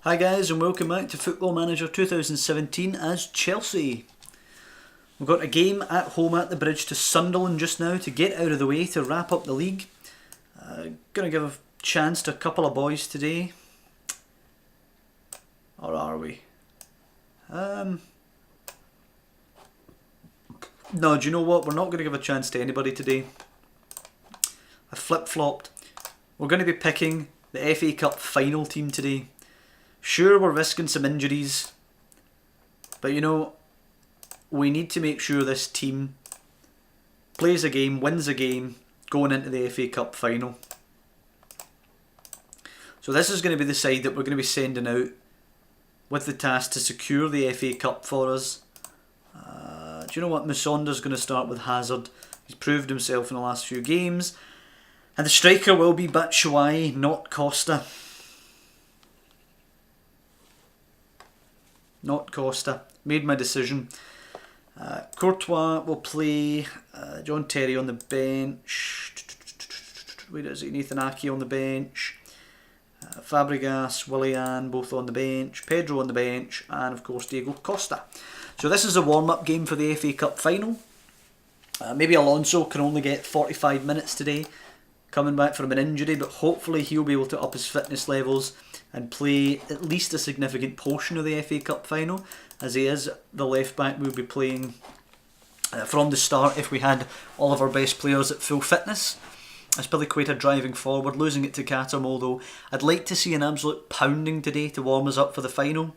Hi guys, and welcome back to Football Manager 2017 as Chelsea. We've got a game at home at the Bridge to Sunderland just now to get out of the way to wrap up the league. Gonna give a chance to a couple of boys today. Or are we? No, do you know what? We're not going to give a chance to anybody today. I flip-flopped. We're going to be picking the FA Cup final team today. Sure, we're risking some injuries, but you know, we need to make sure this team plays a game, wins a game, going into the FA Cup final. So this is going to be the side that we're going to be sending out with the task to secure the FA Cup for us. Do you know what? Musonda's going to start with Hazard. He's proved himself in the last few games. And the striker will be Batshuayi, not Costa. Not Costa. Made my decision. Courtois will play. John Terry on the bench. Where is he? Nathan Ake on the bench. Fabregas, Willian both on the bench. Pedro on the bench. And of course Diego Costa. So this is a warm-up game for the FA Cup final. Maybe Alonso can only get 45 minutes today, coming back from an injury, but hopefully he'll be able to up his fitness levels and play at least a significant portion of the FA Cup final, as he is the left back we'll be playing from the start if we had all of our best players at full fitness. Azpilicueta driving forward, losing it to Katam, although I'd like to see an absolute pounding today to warm us up for the final.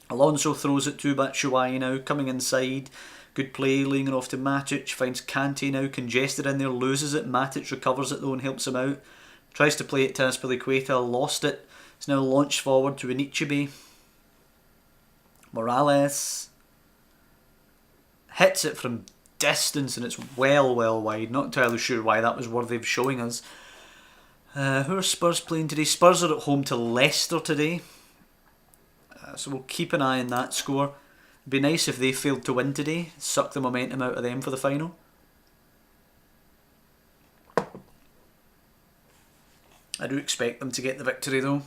Alonso throws it to Batshuayi now, coming inside. Good play, laying it off to Matic. Finds Conte now congested in there, loses it. Matic recovers it though and helps him out. Tries to play it to Azpilicueta, lost it. It's now launched forward to Anichebe. Morales hits it from distance and it's well wide. Not entirely sure why that was worthy of showing us. Who are Spurs playing today? Spurs are at home to Leicester today. So we'll keep an eye on that score. It'd be nice if they failed to win today. Suck the momentum out of them for the final. I do expect them to get the victory though.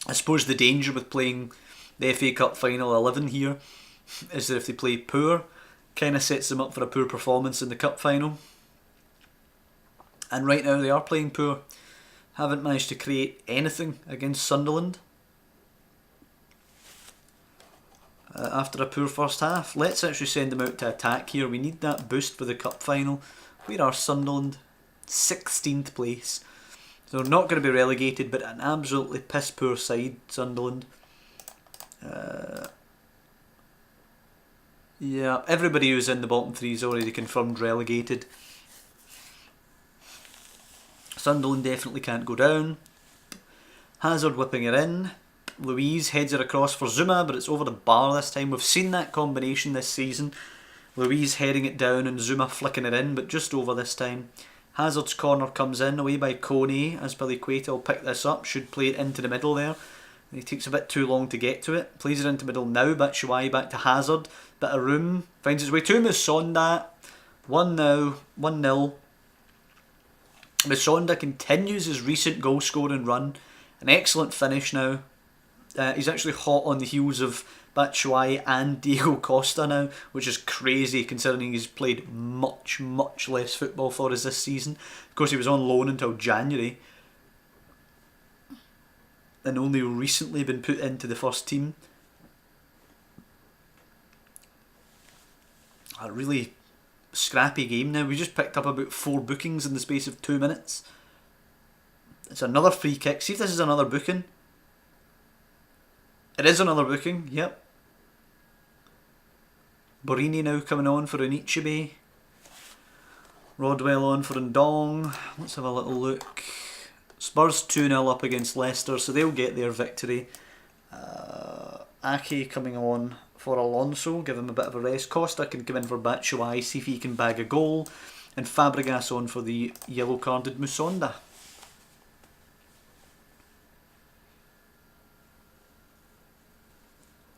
I suppose the danger with playing the FA Cup final 11 here is that if they play poor, kind of sets them up for a poor performance in the cup final. And right now they are playing poor. Haven't managed to create anything against Sunderland after a poor first half. Let's actually send them out to attack here. We need that boost for the cup final. Where are Sunderland? 16th place. So they're not going to be relegated, but an absolutely piss poor side, Sunderland. Yeah, everybody who's in the bottom three is already confirmed relegated. Sunderland definitely can't go down. Hazard whipping it in. Luiz heads it across for Zuma, but it's over the bar this time. We've seen that combination this season. Luiz heading it down and Zuma flicking it in, but just over this time. Hazard's corner comes in, away by Conte. Azpilicueta will pick this up, should play it into the middle there. He takes a bit too long to get to it. Plays it into middle now, Batshuayi back to Hazard. Bit of room, finds his way to Musonda. 1-0. Musonda continues his recent goal scoring run. An excellent finish now. He's actually hot on the heels of Batshuayi and Diego Costa now, which is crazy considering he's played much less football for us this season. Of course, he was on loan until January and only recently been put into the first team. A really scrappy game now. We just picked up about 4 bookings in the space of 2 minutes. It's another free kick. See if this is another booking. It is another booking, yep. Borini now coming on for Anichebe. Rodwell on for Ndong. Let's have a little look. Spurs 2-0 up against Leicester, so they'll get their victory. Ake coming on for Alonso, give him a bit of a rest. Costa can come in for Batshuayi, see if he can bag a goal. And Fabregas on for the yellow-carded Musonda.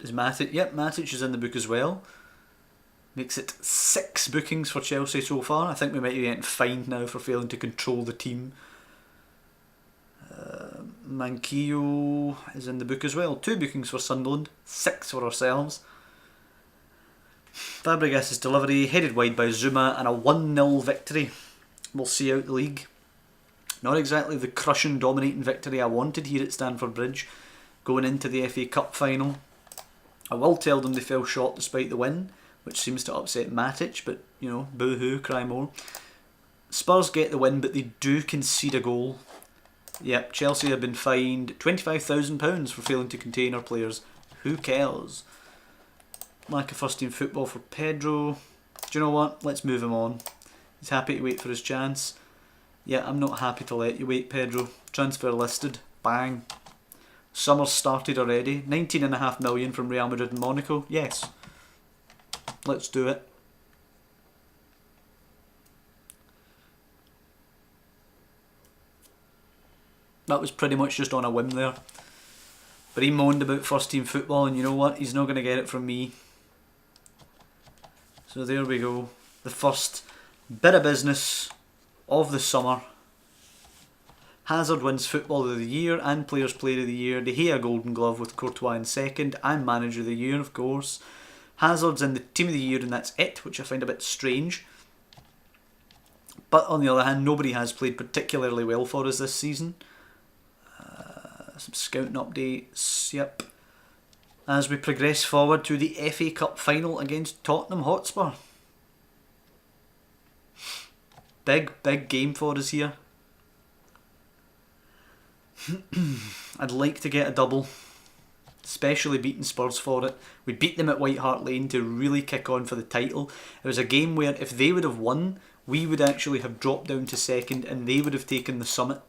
Is Matic? Yep, Matic is in the book as well. Makes it 6 bookings for Chelsea so far. I think we might be getting fined now for failing to control the team Manquillo is in the book as well. 2 bookings for Sunderland, 6 for ourselves. Fabregas' delivery, headed wide by Zuma, and a 1-0 victory will see out the league. Not exactly the crushing, dominating victory I wanted here at Stamford Bridge, going into the FA Cup final. I will tell them they fell short despite the win, which seems to upset Matic, but, you know, boo-hoo, cry more. Spurs get the win, but they do concede a goal. Yep, Chelsea have been fined £25,000 for failing to contain our players. Who cares? Lack of first team football for Pedro. Do you know what? Let's move him on. He's happy to wait for his chance. Yeah, I'm not happy to let you wait, Pedro. Transfer listed. Bang. Summer's started already. 19.5 million from Real Madrid and Monaco. Yes. Let's do it. That was pretty much just on a whim there. But he moaned about first team football, and you know what? He's not going to get it from me. So there we go. The first bit of business of the summer. Hazard wins Footballer of the Year and Players Player of the Year. De Gea Golden Glove with Courtois in second, and Manager of the Year, of course. Hazard's in the Team of the Year, and that's it, which I find a bit strange. But on the other hand, nobody has played particularly well for us this season. Some scouting updates, yep. As we progress forward to the FA Cup final against Tottenham Hotspur. Big game for us here. I'd like to get a double, especially beating Spurs for it. We beat them at White Hart Lane to really kick on for the title. It was a game where if they would have won, we would actually have dropped down to second and they would have taken the summit.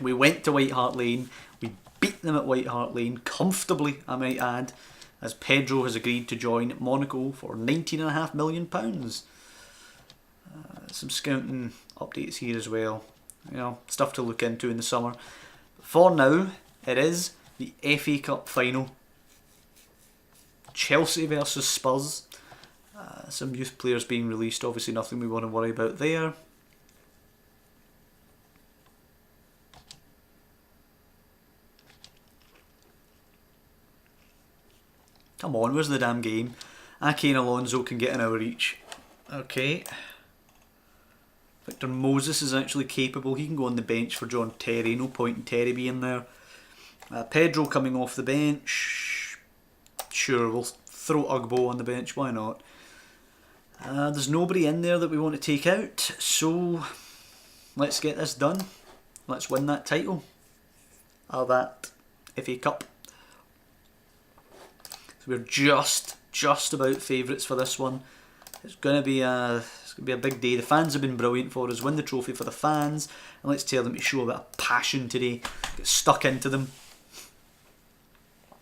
We went to White Hart Lane, we beat them at White Hart Lane, comfortably I might add, as Pedro has agreed to join Monaco for £19.5 million. Some scouting updates here as well, you know, stuff to look into in the summer. For now, it is the FA Cup final. Chelsea versus Spurs. Some youth players being released, obviously nothing we want to worry about there. Come on, where's the damn game? Ake and Alonso can get an hour each. Okay. Victor Moses is actually capable. He can go on the bench for John Terry. No point in Terry being there. Pedro coming off the bench. Sure, we'll throw Ugbo on the bench. Why not? There's nobody in there that we want to take out. So, let's get this done. Let's win that title. That FA Cup. So we're just about favourites for this one. It's gonna be a big day. The fans have been brilliant for us. Win the trophy for the fans, and let's tell them to show a bit of passion today. Get stuck into them.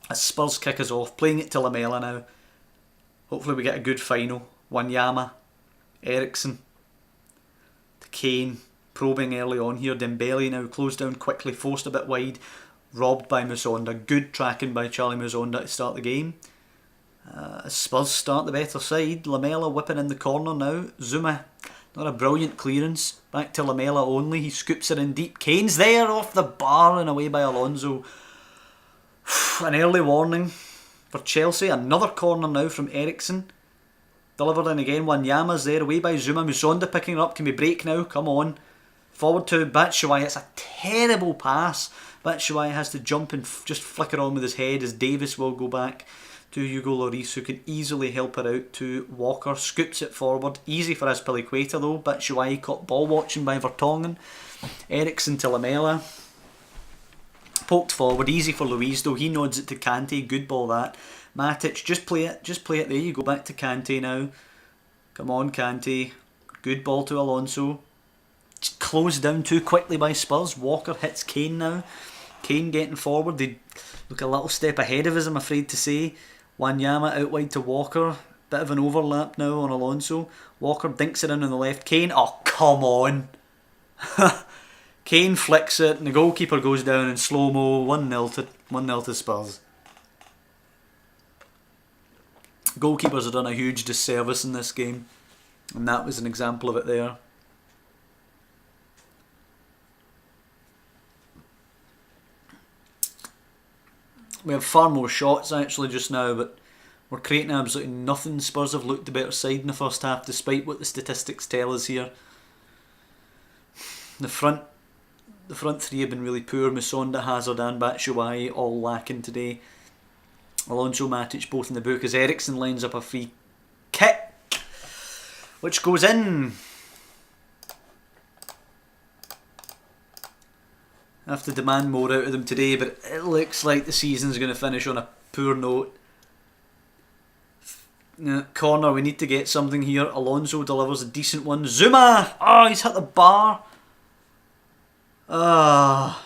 As Spurs kick us off, playing it to Lamela now. Hopefully we get a good final. Wanyama, Ericsson, to Kane, probing early on here. Dembele now closed down quickly, forced a bit wide, robbed by Musonda. Good tracking by Charlie Musonda to start the game. As Spurs start the better side, Lamela whipping in the corner now. Zuma, not a brilliant clearance. Back to Lamela only. He scoops it in deep. Kane's there off the bar and away by Alonso. An early warning for Chelsea. Another corner now from Ericsson. Delivered in again. Wanyama's there away by Zuma. Musonda picking it up. Can we break now? Come on. Forward to Batshuayi. It's a terrible pass. Batshuayi has to jump and just flicker on with his head as Davis will go back to Hugo Lloris, who can easily help her out to Walker. Scoops it forward. Easy for Azpilicueta though. Batshuayi caught ball watching by Vertonghen. Ericsson to Lamela. Poked forward. Easy for Luiz though. He nods it to Conte. Good ball that. Matic, just play it. Just play it. There you go. Back to Conte now. Come on, Conte. Good ball to Alonso. Just closed down too quickly by Spurs. Walker hits Kane now. Kane getting forward. They look a little step ahead of us, I'm afraid to say. Wanyama out wide to Walker. Bit of an overlap now on Alonso. Walker dinks it in on the left. Kane, oh come on. Kane flicks it and the goalkeeper goes down in slow-mo. 1-0 to Spurs. Goalkeepers have done a huge disservice in this game, and that was an example of it there. We have far more shots actually just now, but we're creating absolutely nothing. Spurs have looked the better side in the first half, despite what the statistics tell us here. The front three have been really poor. Musonda, Hazard and Batshuayi all lacking today. Alonso, Matic both in the book as Eriksen lines up a free kick, which goes in. I have to demand more out of them today, but it looks like the season's going to finish on a poor note. Corner, we need to get something here. Alonso delivers a decent one. Zuma! Oh, he's hit the bar. That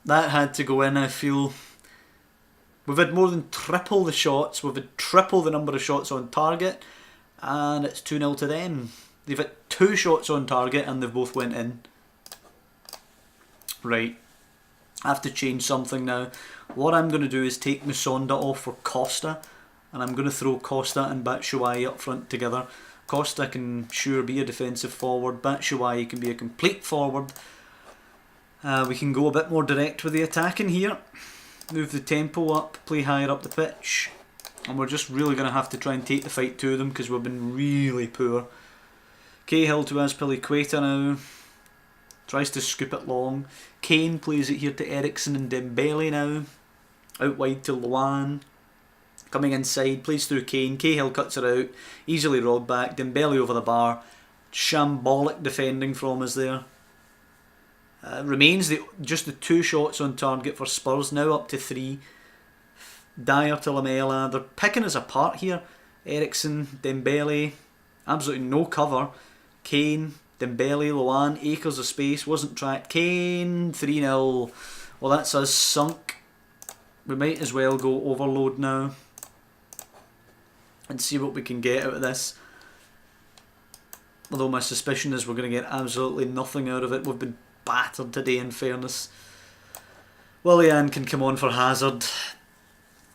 had to go in, I feel. We've had more than triple the shots. We've had triple the number of shots on target. And it's 2-0 to them. They've had 2 shots on target and they've both went in. Right. I have to change something now. What I'm going to do is take Musonda off for Costa. And I'm going to throw Costa and Batshuayi up front together. Costa can sure be a defensive forward. Batshuayi can be a complete forward. We can go a bit more direct with the attacking here. Move the tempo up, play higher up the pitch. And we're just really going to have to try and take the fight to them because we've been really poor. Cahill to Azpilicueta now. Tries to scoop it long. Kane plays it here to Eriksen and Dembele now. Out wide to Luan. Coming inside, plays through Kane. Cahill cuts it out. Easily robbed back. Dembele over the bar. Shambolic defending from us there. Remains just the 2 shots on target for Spurs. Now up to 3. Dyer to Lamela. They're picking us apart here. Eriksen, Dembele. Absolutely no cover. Kane, Dembele, Luan. Acres of space. Wasn't tracked. Kane, 3-0. Well, that's us sunk. We might as well go overload now and see what we can get out of this. Although my suspicion is we're going to get absolutely nothing out of it. We've been battered today, in fairness. Willian can come on for Hazard.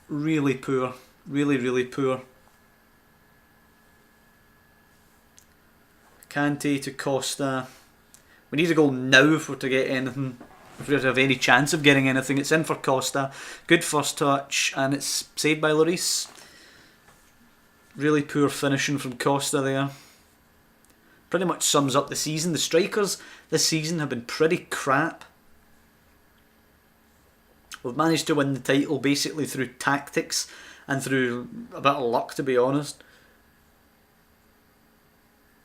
Really poor. Really poor. Conte to Costa. We need a goal now if we're to get anything. If we're to have any chance of getting anything. It's in for Costa. Good first touch. And it's saved by Lloris. Really poor finishing from Costa there. Pretty much sums up the season. The strikers this season have been pretty crap. We've managed to win the title basically through tactics and through a bit of luck, to be honest.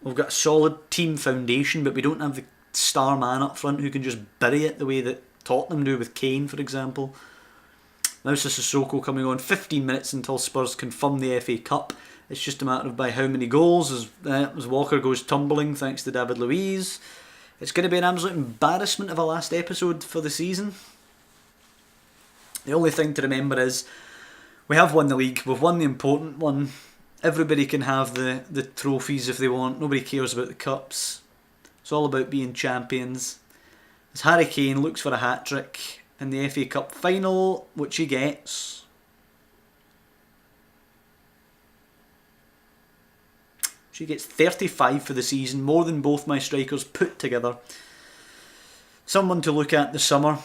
We've got a solid team foundation, but we don't have the star man up front who can just bury it the way that Tottenham do with Kane, for example. Now Sissoko coming on. 15 minutes until Spurs confirm the FA Cup. It's just a matter of by how many goals as Walker goes tumbling thanks to David Luiz. It's going to be an absolute embarrassment of a last episode for the season. The only thing to remember is we have won the league. We've won the important one. Everybody can have the trophies if they want. Nobody cares about the cups. It's all about being champions. As Harry Kane looks for a hat-trick in the FA Cup final, which he gets. She gets 35 for the season, more than both my strikers put together. Someone to look at this summer.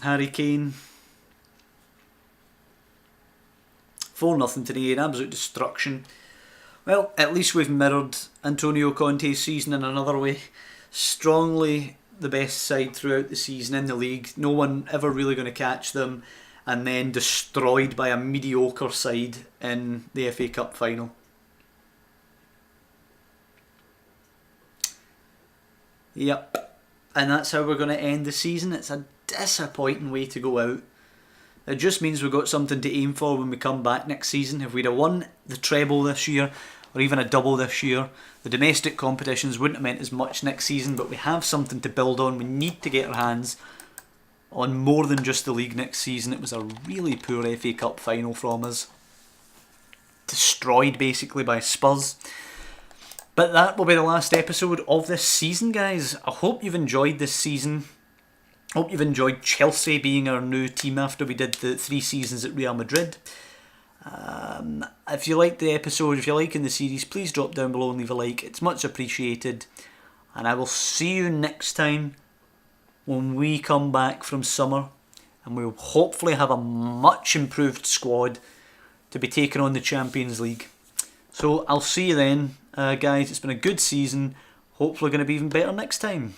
Harry Kane. 4-0 today, an absolute destruction. Well, at least we've mirrored Antonio Conte's season in another way. Strongly the best side throughout the season in the league. No one ever really going to catch them. And then destroyed by a mediocre side in the FA Cup final. Yep, and that's how we're going to end the season. It's a disappointing way to go out. It just means we've got something to aim for when we come back next season. If we'd have won the treble this year, or even a double this year, the domestic competitions wouldn't have meant as much next season, but we have something to build on. We need to get our hands on more than just the league next season. It was a really poor FA Cup final from us. Destroyed basically by Spurs. But that will be the last episode of this season, guys. I hope you've enjoyed this season. Hope you've enjoyed Chelsea being our new team after we did the 3 seasons at Real Madrid. If you liked the episode, if you're liking the series, please drop down below and leave a like. It's much appreciated. And I will see you next time when we come back from summer and we'll hopefully have a much improved squad to be taking on the Champions League. So I'll see you then, guys. It's been a good season. Hopefully going to be even better next time.